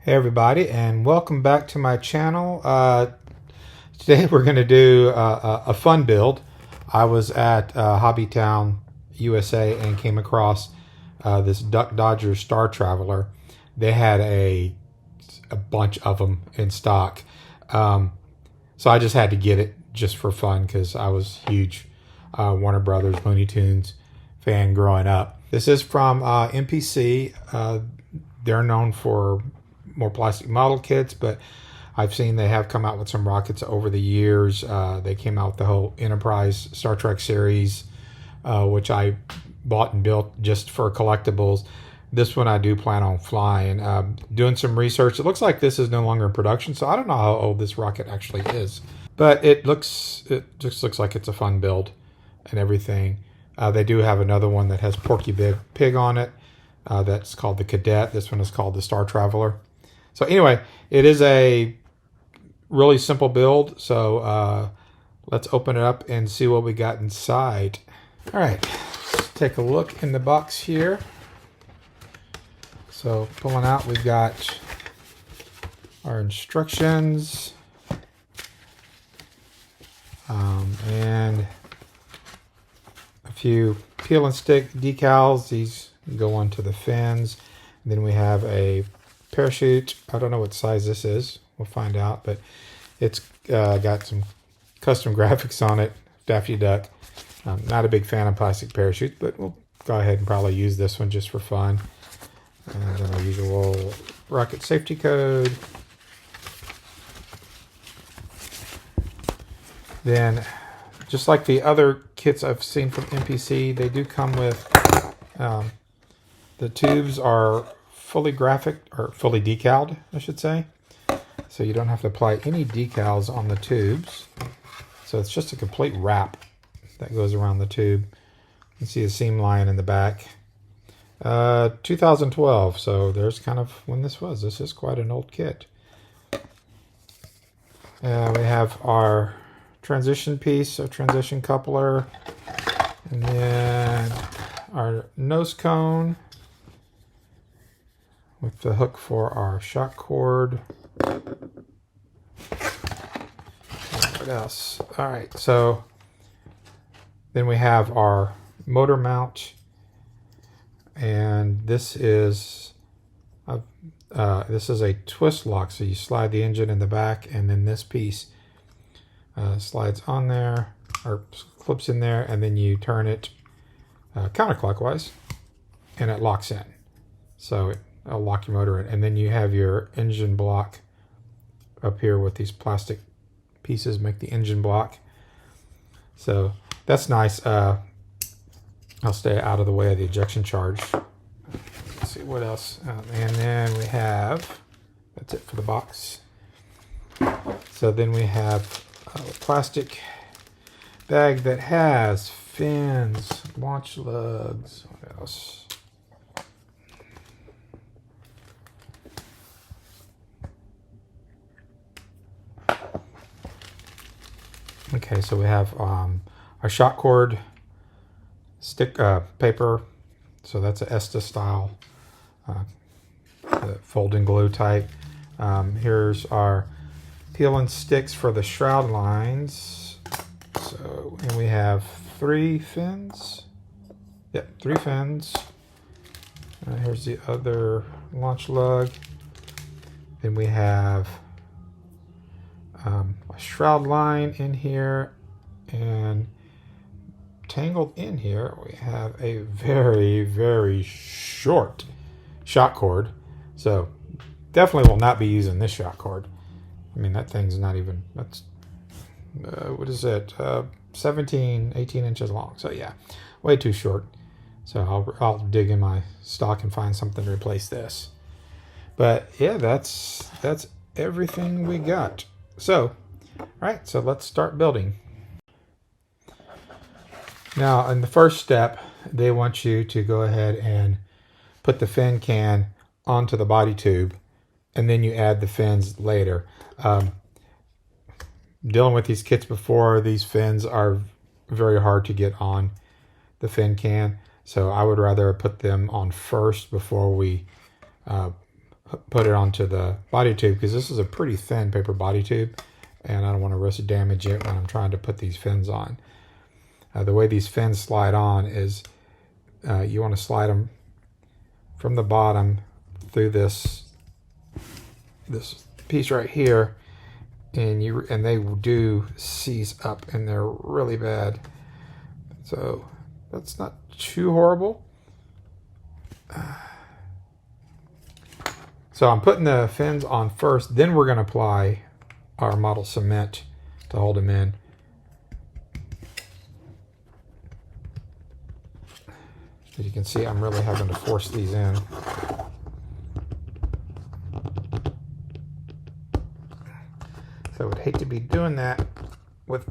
Hey everybody, and welcome back to my channel. Today we're going to do a fun build. I was at Hobbytown, USA, and came across this Duck Dodger Star Traveler. They had a bunch of them in stock, so I just had to get it just for fun because I was a huge Warner Brothers Looney Tunes fan growing up. This is from MPC. They're known for more plastic model kits, but I've seen they have come out with some rockets over the years. They came out with the whole Enterprise Star Trek series, which I bought and built just for collectibles. This one I do plan on flying. Doing some research. It looks like this is no longer in production, so I don't know how old this rocket actually is. But it just looks like it's a fun build and everything. They do have another one that has Porky Pig on it. That's called the Cadet. This one is called the Star Traveler. So anyway, it is a really simple build. So let's open it up and see what we got inside. All right, let's take a look in the box here. So pulling out, we've got our instructions and a few peel and stick decals. These go onto the fins. And then we have a parachute. I don't know what size this is. We'll find out, but it's got some custom graphics on it. Daffy Duck. I'm not a big fan of plastic parachutes, but we'll go ahead and probably use this one just for fun. And then our usual rocket safety code. Then, just like the other kits I've seen from MPC, they do come with the tubes are fully decaled, I should say. So you don't have to apply any decals on the tubes. So it's just a complete wrap that goes around the tube. You can see a seam line in the back. 2012, so there's kind of when this was. This is quite an old kit. We have our transition piece, a transition coupler, and then our nose cone with the hook for our shock cord. What else? All right, so then we have our motor mount, and this is a twist lock. So you slide the engine in the back, and then this piece slides on there or clips in there, and then you turn it counterclockwise, and it locks in. So it'll lock your motor in, and then you have your engine block up here with these plastic pieces make the engine block. So that's nice. I'll stay out of the way of the ejection charge. Let's see what else. And then we have, that's it for the box. So then we have a plastic bag that has fins, launch lugs, what else? Okay, so we have our shock cord, stick paper, so that's a Estes style folding glue type. Here's our peel and sticks for the shroud lines. So, and we have 3 fins. Yep, 3 fins. Here's the other launch lug. Then we have a shroud line in here, and tangled in here we have a very, very short shock cord. So definitely will not be using this shock cord. I mean, that thing's not even, that's what is it, 18 inches long. So yeah, way too short. So I'll dig in my stock and find something to replace this. But yeah, that's everything we got. So, all right, so let's start building. Now, in the first step, they want you to go ahead and put the fin can onto the body tube, and then you add the fins later. Dealing with these kits before, these fins are very hard to get on the fin can, so I would rather put them on first before we put it onto the body tube, because this is a pretty thin paper body tube, and I don't want to risk damage it when I'm trying to put these fins on. The way these fins slide on is you want to slide them from the bottom through this piece right here, and they do seize up, and they're really bad. So that's not too horrible. So I'm putting the fins on first, then we're going to apply our model cement to hold them in. As you can see, I'm really having to force these in. So I would hate to be doing that with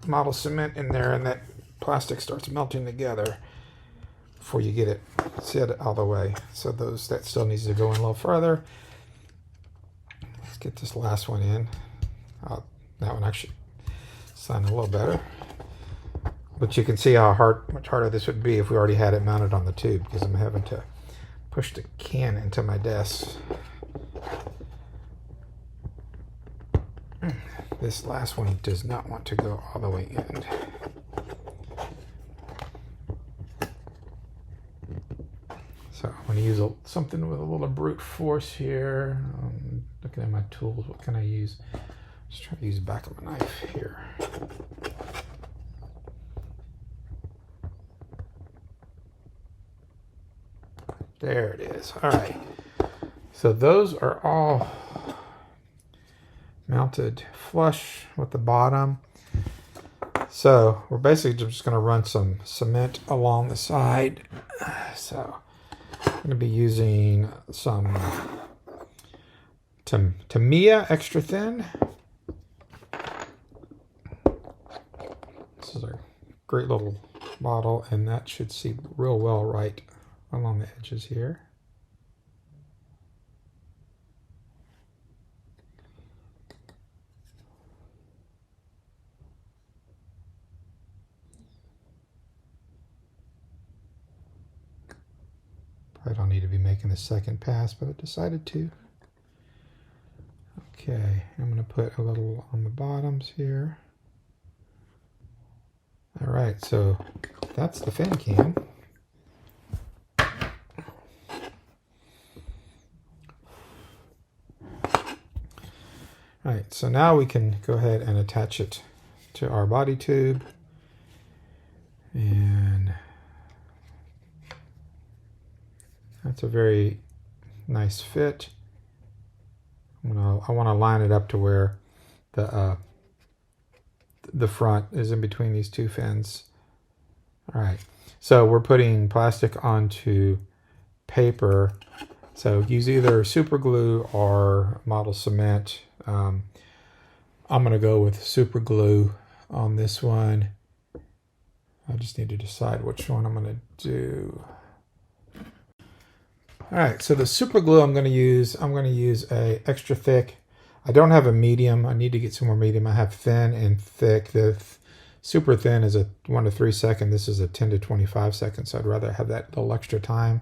model cement in there and that plastic starts melting together before you get it set all the way. So that still needs to go in a little further. Let's get this last one in. That one actually sounded a little better. But you can see how much harder this would be if we already had it mounted on the tube, because I'm having to push the can into my desk. This last one does not want to go all the way in. So I'm going to use something with a little brute force here. Looking at my tools, what can I use? Just try to use the back of a knife here. There it is. All right. So those are all mounted flush with the bottom. So we're basically just going to run some cement along the side. So I'm going to be using some Tamiya extra thin. This is a great little bottle, and that should seep real well right along the edges here. I don't need to be making the second pass, but I decided to. Okay, I'm going to put a little on the bottoms here. All right, so that's the fin can. All right, so now we can go ahead and attach it to our body tube. And that's a very nice fit. I want to line it up to where the front is in between these two fins. All right, so we're putting plastic onto paper. So use either super glue or model cement. I'm going to go with super glue on this one. I just need to decide which one I'm going to do. All right, so the super glue I'm going to use a extra thick. I don't have a medium. I need to get some more medium. I have thin and thick. The super thin is a 1 to 3 second. This is a 10 to 25 seconds. So I'd rather have that little extra time.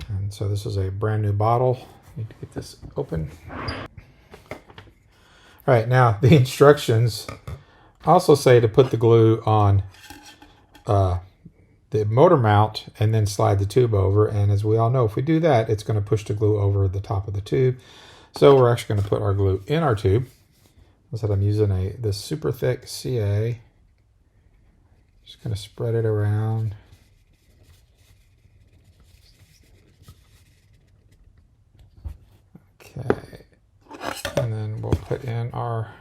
And so this is a brand new bottle. Need to get this open. All right, now the instructions also say to put the glue on the motor mount and then slide the tube over. And as we all know, if we do that, it's going to push the glue over the top of the tube. So we're actually going to put our glue in our tube. So I'm using this super thick CA. Just going to spread it around. Okay. And then we'll put in our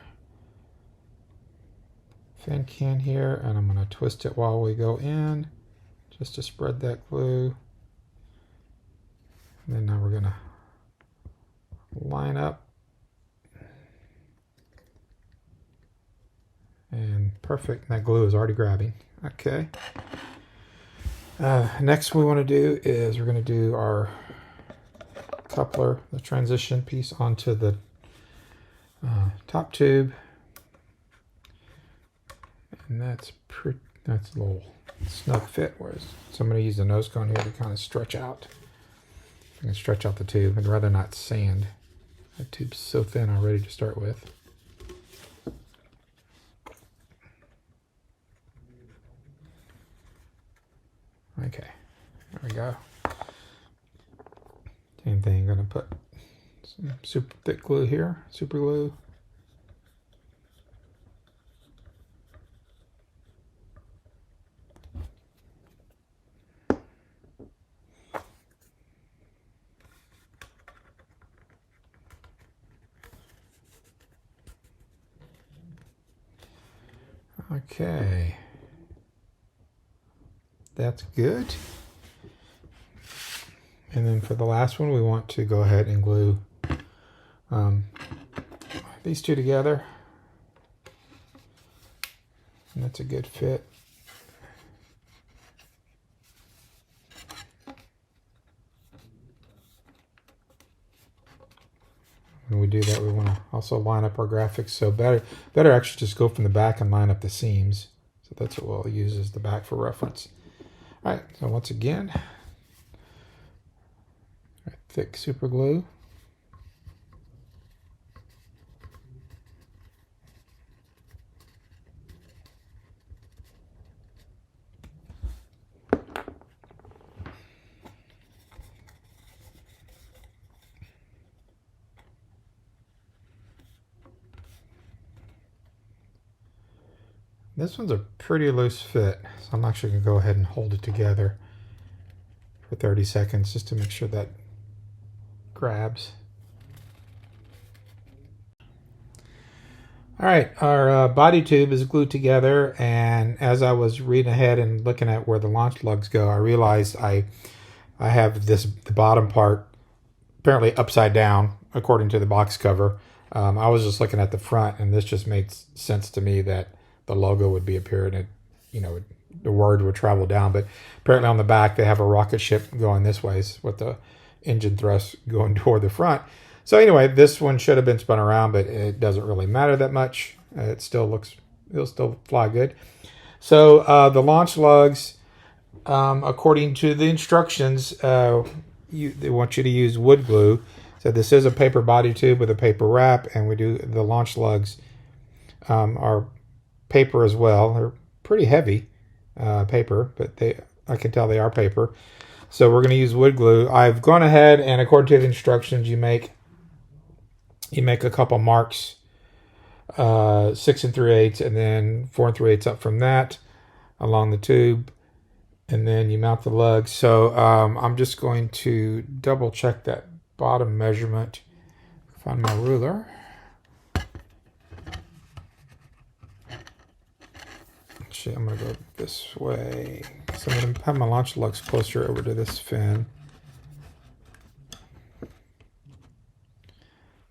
fin can here, and I'm going to twist it while we go in just to spread that glue. And then now we're going to line up. And perfect. That glue is already grabbing. Okay. Next we want to do is we're going to do our coupler, the transition piece, onto the top tube. And that's a little snug fit, whereas so I'm going to use the nose cone here to kind of stretch out. I can stretch out the tube. I'd rather not sand. That tube's so thin already to start with. Okay, there we go. Same thing, I'm gonna put some super thick glue here, super glue. Okay, that's good. And then for the last one, we want to go ahead and glue these two together. And that's a good fit. When we do that, we want to also line up our graphics. So better actually just go from the back and line up the seams. So that's what we'll use as the back for reference. All right, so once again, thick super glue. This one's a pretty loose fit, so I'm actually going to go ahead and hold it together for 30 seconds just to make sure that grabs. All right, our body tube is glued together, and as I was reading ahead and looking at where the launch lugs go, I realized I have the bottom part apparently upside down according to the box cover. I was just looking at the front, and this just made sense to me that the logo would be up here and it, the word would travel down. But apparently on the back they have a rocket ship going this way with the engine thrust going toward the front. So anyway, this one should have been spun around, but it doesn't really matter that much. It'll still fly good. So the launch lugs, according to the instructions, they want you to use wood glue. So this is a paper body tube with a paper wrap, and we do the launch lugs are paper as well. They're pretty heavy paper, but I can tell they are paper. So we're going to use wood glue. I've gone ahead and according to the instructions, you make a couple marks, 6 3/8, and then 4 3/8 up from that along the tube, and then you mount the lugs. So I'm just going to double check that bottom measurement. Find my ruler. Actually, I'm going to go this way. So I'm going to have my launch lugs closer over to this fin.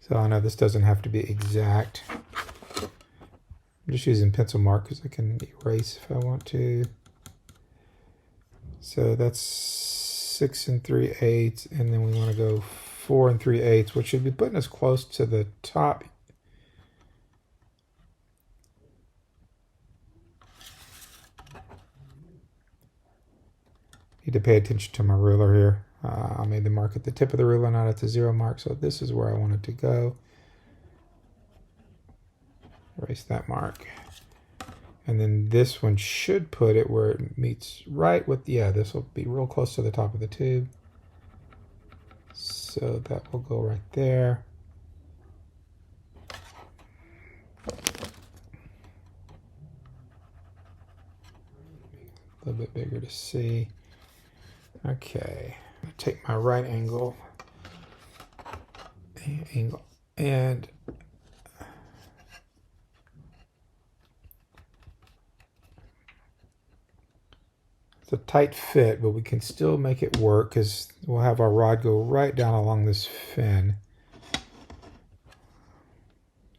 So I know this doesn't have to be exact. I'm just using pencil mark because I can erase if I want to. So that's 6 3/8, and then we want to go 4 3/8, which should be putting us close to the top. Need to pay attention to my ruler here. I made the mark at the tip of the ruler, not at the 0 mark, so this is where I want it to go. Erase that mark. And then this one should put it where it meets right with, this will be real close to the top of the tube. So that will go right there. A little bit bigger to see. Okay, I'm gonna take my right angle and it's a tight fit, but we can still make it work because we'll have our rod go right down along this fin.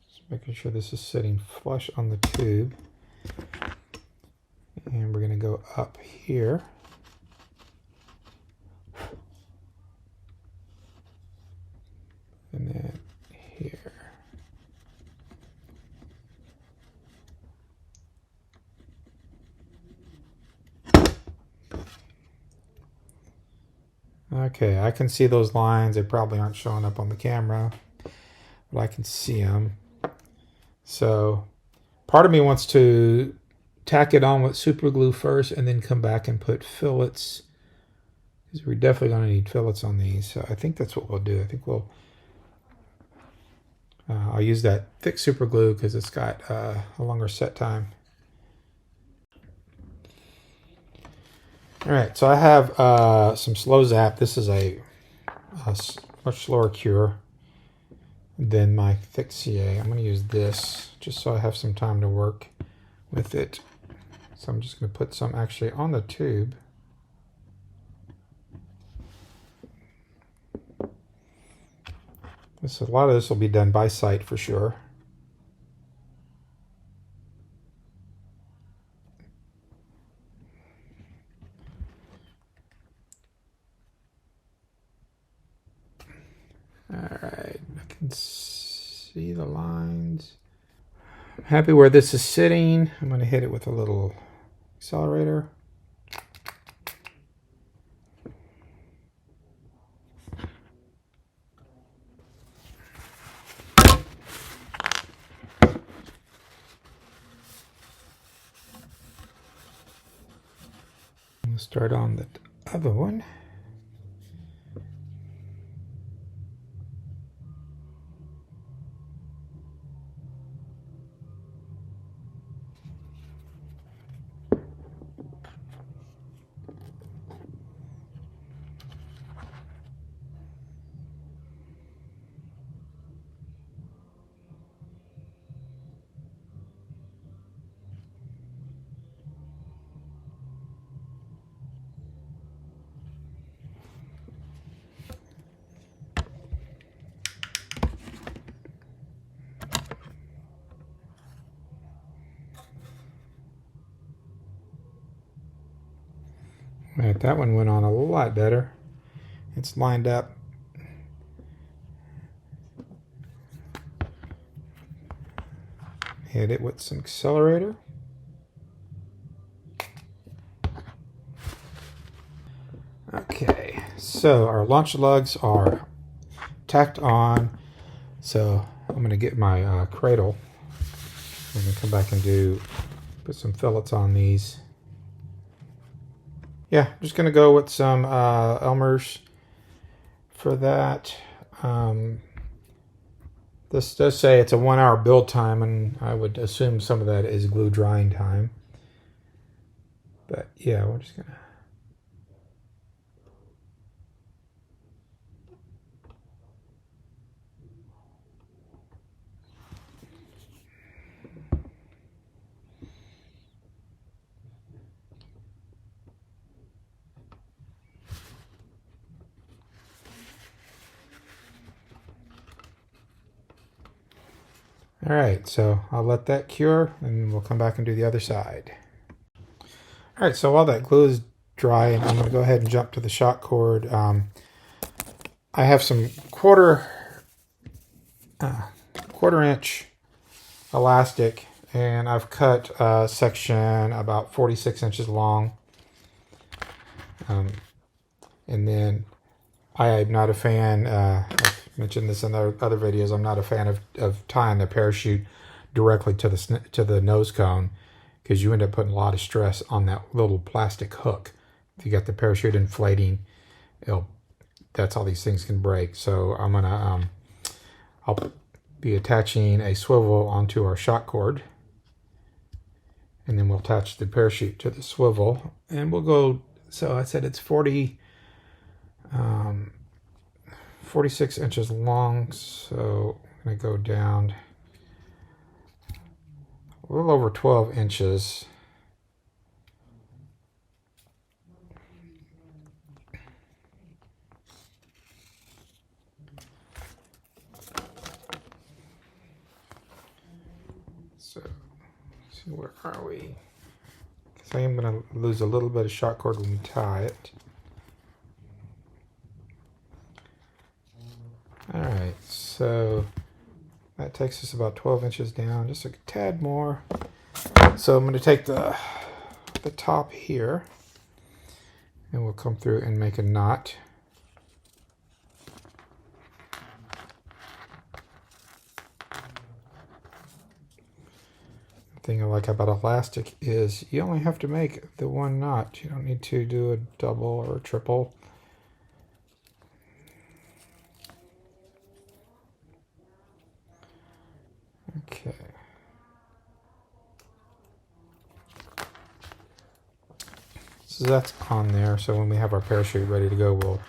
Just making sure this is sitting flush on the tube. And we're going to go up here. And then here. Okay, I can see those lines. They probably aren't showing up on the camera, but I can see them. So part of me wants to tack it on with super glue first and then come back and put fillets, because we're definitely going to need fillets on these. So I think that's what we'll do. I think I'll use that thick super glue because it's got a longer set time. All right, so I have some slow zap. This is a much slower cure than my thick CA. I'm going to use this just so I have some time to work with it. So I'm just going to put some actually on the tube. A lot of this will be done by sight for sure. All right, I can see the lines. I'm happy where this is sitting. I'm going to hit it with a little accelerator. We'll start on the other one. Right, that one went on a lot better. It's lined up. Hit it with some accelerator. Okay, so our launch lugs are tacked on. So I'm going to get my cradle. I'm going to come back and put some fillets on these. Yeah, I'm just going to go with some Elmer's for that. This does say it's a 1 hour build time, and I would assume some of that is glue drying time. But yeah, we're just going to... All right, so I'll let that cure and we'll come back and do the other side. All right, so while that glue is dry, I'm going to go ahead and jump to the shock cord. I have some quarter inch elastic, and I've cut a section about 46 inches long. And then I am not a fan, I've mentioned this in other videos, I'm not a fan of tying the parachute directly to the nose cone, because you end up putting a lot of stress on that little plastic hook. If you got the parachute inflating, that's how these things can break. So I'm gonna, I'll be attaching a swivel onto our shock cord, and then we'll attach the parachute to the swivel, and we'll go. So I said it's 46 inches long, so I'm going to go down a little over 12 inches. So, let's see, where are we? Because I am going to lose a little bit of shock cord when we tie it. Alright, so that takes us about 12 inches down, just a tad more. So I'm going to take the top here, and we'll come through and make a knot. thing I like about elastic is you only have to make the one knot. You don't need to do a double or a triple. Okay. So that's on there. So when we have our parachute ready to go, we'll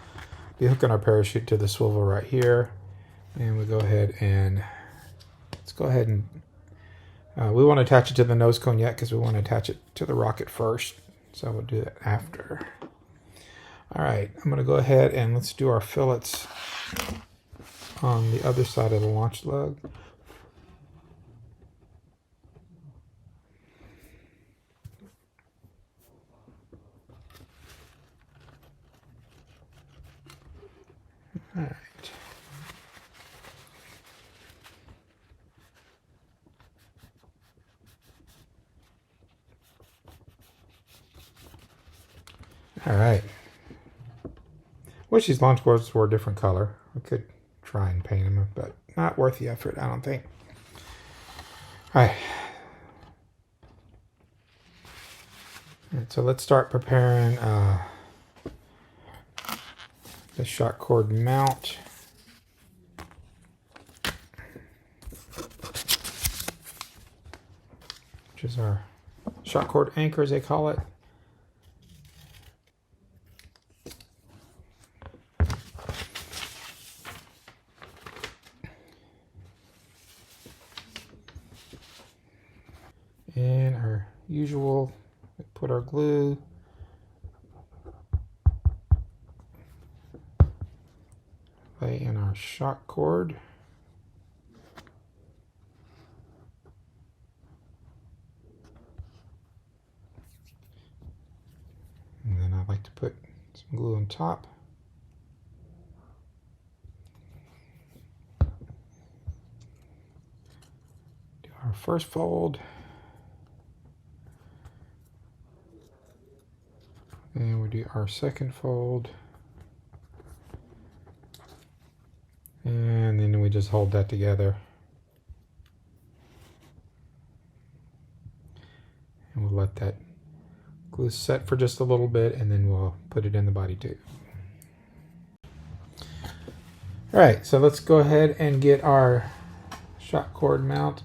be hooking our parachute to the swivel right here. And we go ahead and let's go ahead and we won't attach it to the nose cone yet because we want to attach it to the rocket first. So we'll do that after. All right, I'm going to go ahead and let's do our fillets on the other side of the launch lug. All right. All right. Wish these launch cords were a different color. I could try and paint them, but not worth the effort, I don't think. All right. All right, so let's start preparing the shock cord mount. Which is our shock cord anchor, as they call it. And our usual, we put our glue. Lay in our shock cord. And then I like to put some glue on top. Do our first fold. And we do our second fold. And then we just hold that together. And we'll let that glue set for just a little bit, and then we'll put it in the body tube. All right, so let's go ahead and get our shock cord mount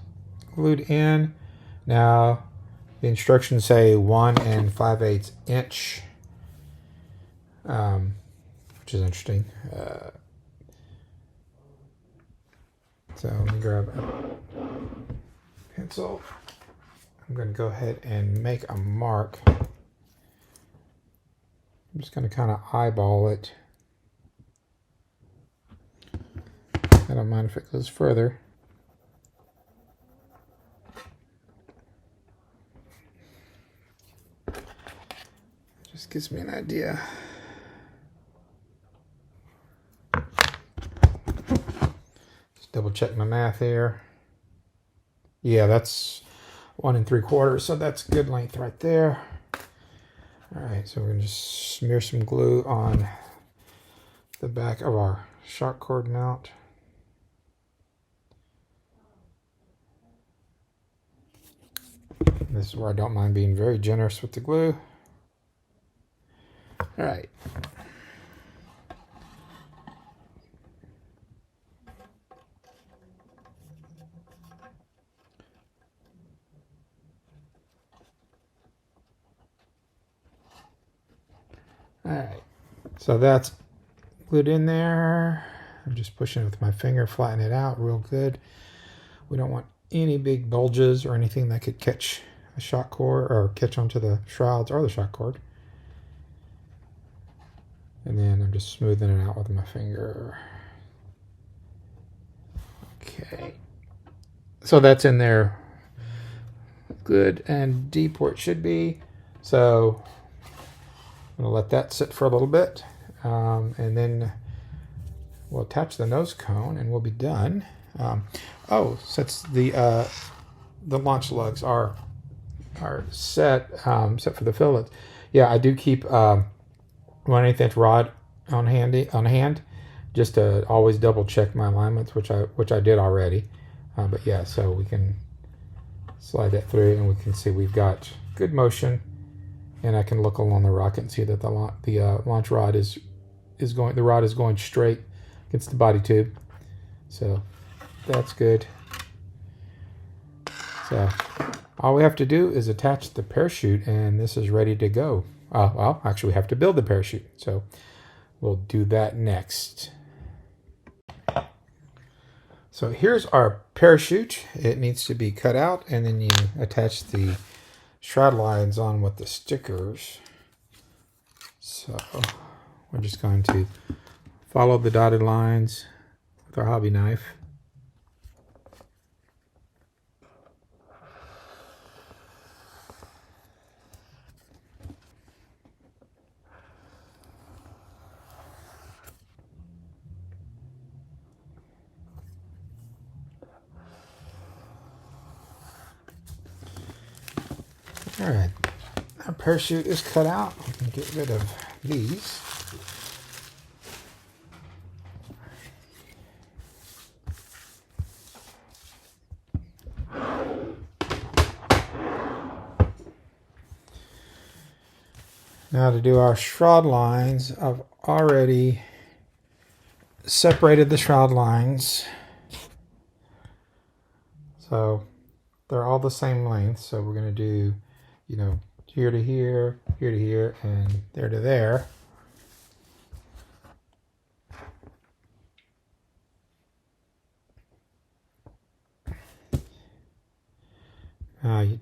glued in. Now, the instructions say 1 5/8 inch, which is interesting. So let me grab a pencil. I'm going to go ahead and make a mark. I'm just going to kind of eyeball it. I don't mind if it goes further. It just gives me an idea. Just double check my math here. Yeah, that's 1 3/4, so that's good length right there. All right, so we're going to just smear some glue on the back of our shock cord mount. This is where I don't mind being very generous with the glue. All right. All right, so that's glued in there. I'm just pushing it with my finger, flatten it out real good. We don't want any big bulges or anything that could catch a shock cord or catch onto the shrouds or the shock cord. And then I'm just smoothing it out with my finger. Okay, so that's in there good and deep where it should be. So I'm going to let that sit for a little bit, and then we'll attach the nose cone and we'll be done. Since the launch lugs are set for the fillet, yeah, I do keep 1/8 inch rod on hand, just to always double check my alignments, which I did already. But yeah, so we can slide that through, and we can see we've got good motion. And I can look along the rocket and see that the launch rod is going. The rod is going straight against the body tube, so that's good. So all we have to do is attach the parachute, and this is ready to go. Well, actually, we have to build the parachute, so we'll do that next. So here's our parachute. It needs to be cut out, and then you attach the shroud lines on with the stickers. So we're just going to follow the dotted lines with our hobby knife. All right, our parachute is cut out. We can get rid of these. Now to do our shroud lines, I've already separated the shroud lines. So they're all the same length. So we're going to do, here to here, here to here, and there to there. You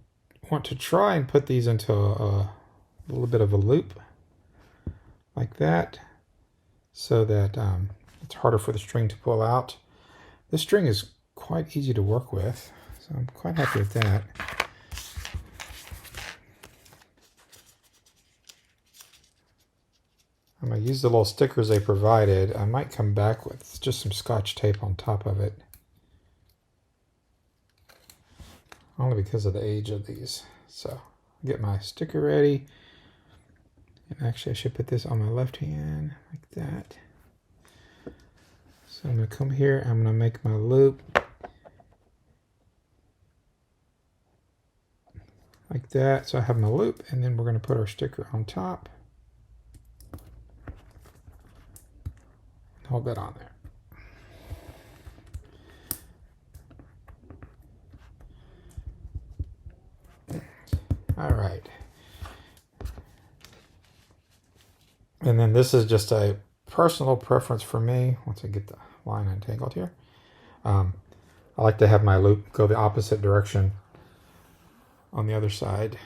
want to try and put these into a little bit of a loop like that, so that it's harder for the string to pull out. This string is quite easy to work with, so I'm quite happy with that. I'm going to use the little stickers they provided. I might come back with just some Scotch tape on top of it, only because of the age of these. So I'll get my sticker ready. And actually I should put this on my left hand like that. So I'm going to come here, I'm going to make my loop like that. So I have my loop, and then we're going to put our sticker on top. Hold that on there. All right. And then this is just a personal preference for me. Once I get the line untangled here, I like to have my loop go the opposite direction on the other side.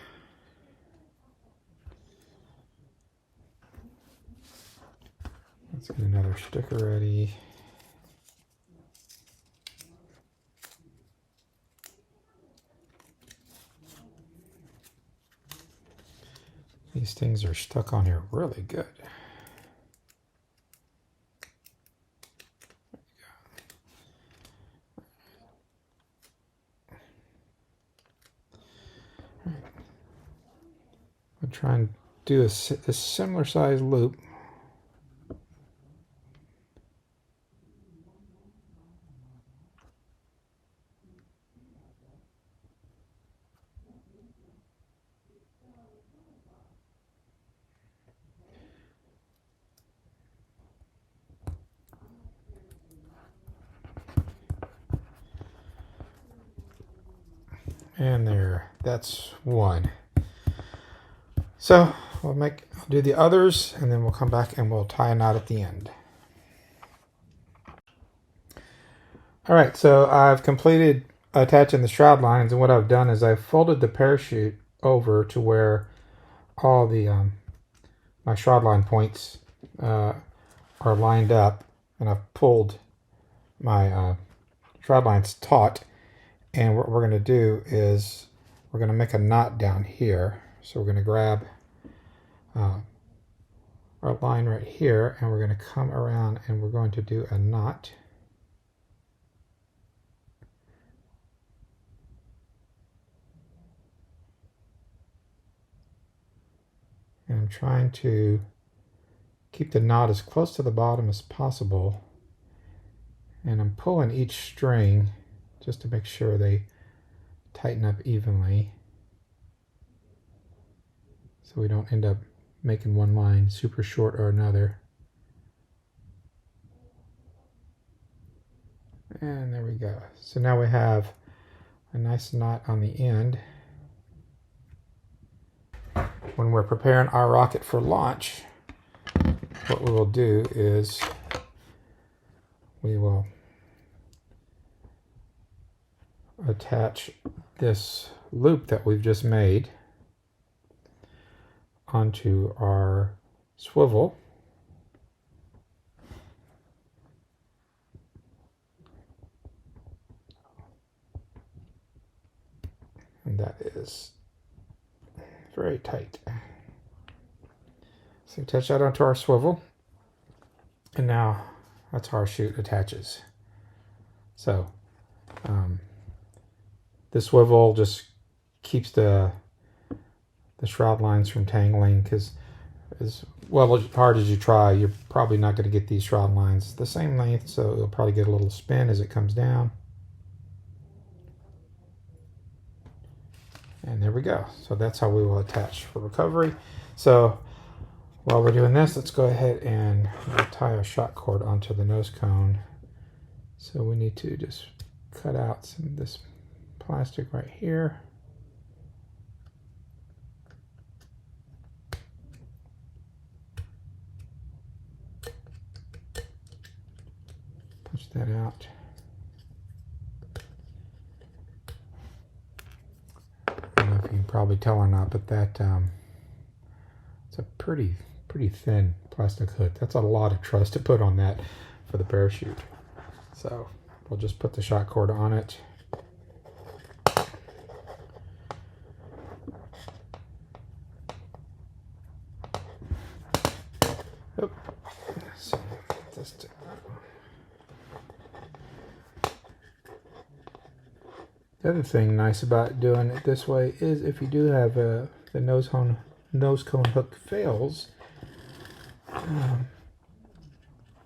Let's get another sticker ready. These things are stuck on here really good. I'll try and do a similar size loop. And there, that's one. So I'll do the others, and then we'll come back and we'll tie a knot at the end. All right, so I've completed attaching the shroud lines, and what I've done is I've folded the parachute over to where all the my shroud line points are lined up, and I've pulled my shroud lines taut. And what we're going to do is we're going to make a knot down here. So we're going to grab our line right here, and we're going to come around and we're going to do a knot. And I'm trying to keep the knot as close to the bottom as possible. And I'm pulling each string just to make sure they tighten up evenly so we don't end up making one line super short or another. And there we go. So now we have a nice knot on the end. When we're preparing our rocket for launch, what we will do is we will attach this loop that we've just made onto our swivel. And that is very tight. So attach that onto our swivel. And now that's how our chute attaches. So the swivel just keeps the shroud lines from tangling, because as hard as you try, you're probably not going to get these shroud lines the same length, so you'll probably get a little spin as it comes down. And there we go. So that's how we will attach for recovery. So while we're doing this, let's go ahead and tie a shot cord onto the nose cone. So we need to just cut out some of this plastic right here. Push that out. I don't know if you can probably tell or not, but that it's a pretty thin plastic hood. That's a lot of truss to put on that for the parachute. So we'll just put the shot cord on it. Oop. So just the other thing nice about doing it this way is if you do have the nose cone hook fails,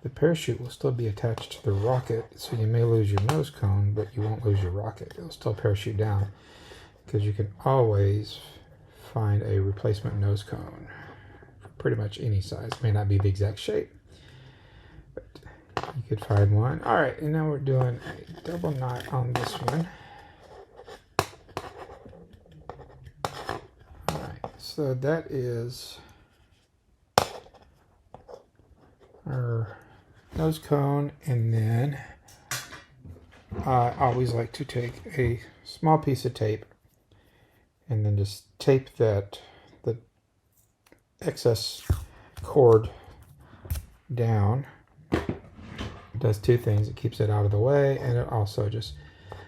the parachute will still be attached to the rocket, so you may lose your nose cone, but you won't lose your rocket. It'll still parachute down, because you can always find a replacement nose cone for pretty much any size. It may not be the exact shape, but you could find one. All right, and now we're doing a double knot on this one. All right, so that is our nose cone, and then I always like to take a small piece of tape and then just tape the excess cord down. It does two things. It keeps it out of the way, and it also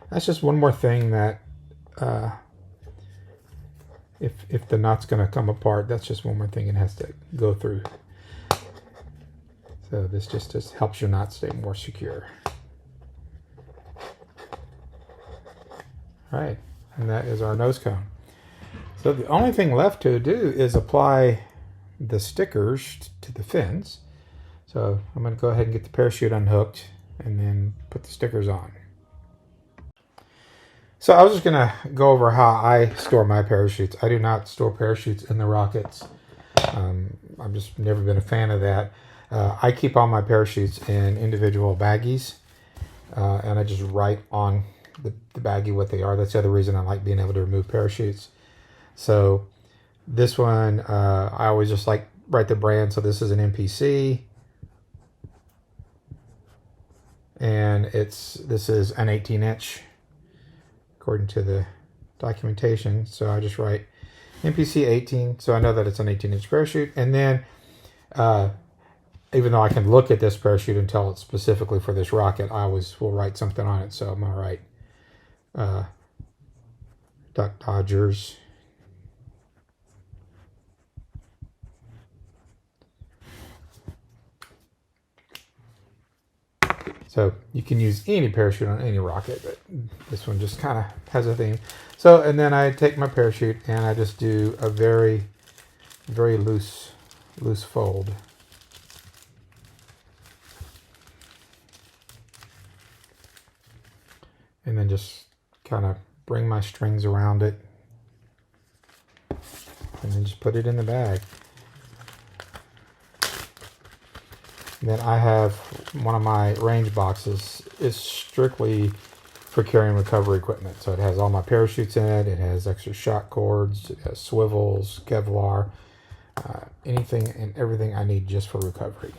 that's just one more thing that if the knot's going to come apart, that's just one more thing it has to go through. So this just helps your knot stay more secure. All right, and that is our nose cone. So the only thing left to do is apply the stickers to the fins. So I'm going to go ahead and get the parachute unhooked and then put the stickers on. So I was just going to go over how I store my parachutes. I do not store parachutes in the rockets. I've just never been a fan of that. I keep all my parachutes in individual baggies, and I just write on the baggie what they are. That's the other reason I like being able to remove parachutes. So this one, I always just like write the brand. So this is an MPC, and this is an 18-inch according to the documentation. So I just write MPC 18, so I know that it's an 18-inch parachute. And then even though I can look at this parachute and tell it's specifically for this rocket, I always will write something on it. So I'm going to write Duck Dodgers. So you can use any parachute on any rocket, but this one just kind of has a theme. So, and then I take my parachute and I just do a very, very loose fold. And then just kind of bring my strings around it, and then just put it in the bag. And then I have one of my range boxes is strictly for carrying recovery equipment. So it has all my parachutes in it. It has extra shock cords. It has swivels, Kevlar, anything and everything I need just for recovery.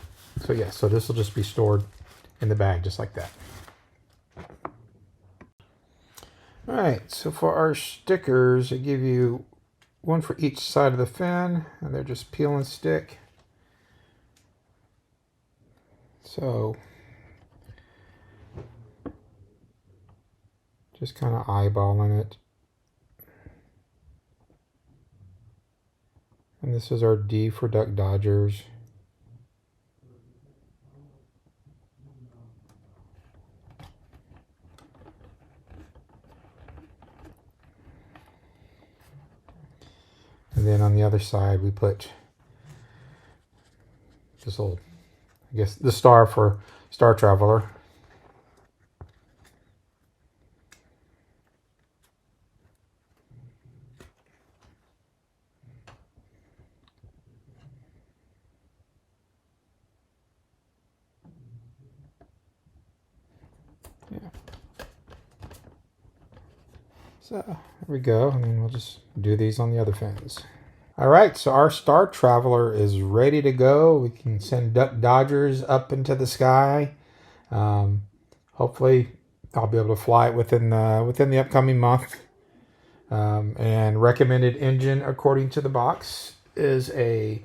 So yeah, so this will just be stored in the bag just like that. All right, so for our stickers, I give you one for each side of the fin, and they're just peel and stick. So just kind of eyeballing it. And this is our D for Duck Dodgers. And then on the other side, we put this little, I guess, the star for Star Traveler. Yeah. So there we go, and then we'll just do these on the other fins. All right, so our Star Traveler is ready to go. We can send Duck Dodgers up into the sky. Hopefully, I'll be able to fly it within the upcoming month. And recommended engine, according to the box, is a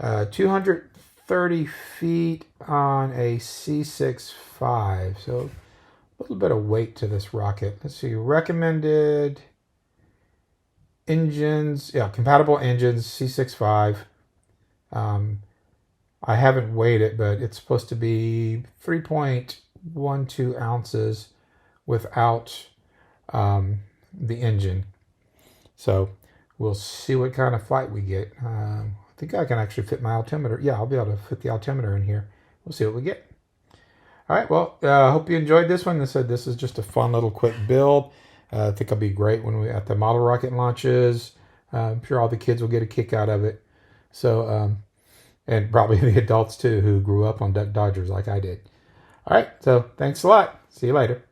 230 feet on a C65. So a little bit of weight to this rocket. Let's see, recommended engines, yeah, compatible engines, C65. I haven't weighed it, but it's supposed to be 3.12 ounces without the engine. So we'll see what kind of flight we get. I think I can actually fit my altimeter. Yeah, I'll be able to fit the altimeter in here. We'll see what we get. All right, well, I hope you enjoyed this one. This is just a fun little quick build. I think it'll be great when we at the model rocket launches. I'm sure all the kids will get a kick out of it. So, and probably the adults too who grew up on Duck Dodgers like I did. All right, so thanks a lot. See you later.